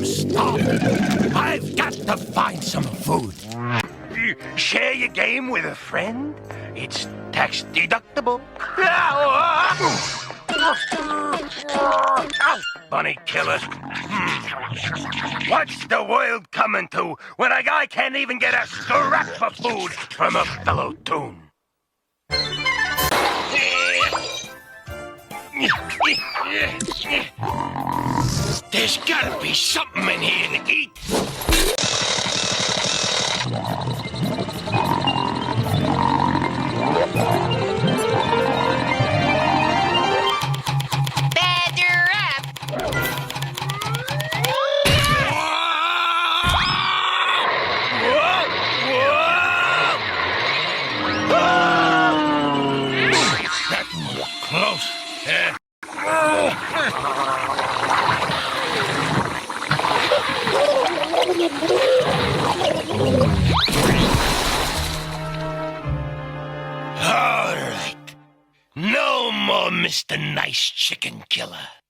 I'm starving. I've got to find some food. You share your game with a friend? It's tax deductible. Bunny killer. What's the world coming to when a guy can't even get a scrap of food from a fellow toon? There's gotta be something in here to eat. Batter up! That was close. All right. No more Mr. Nice Chicken Killer.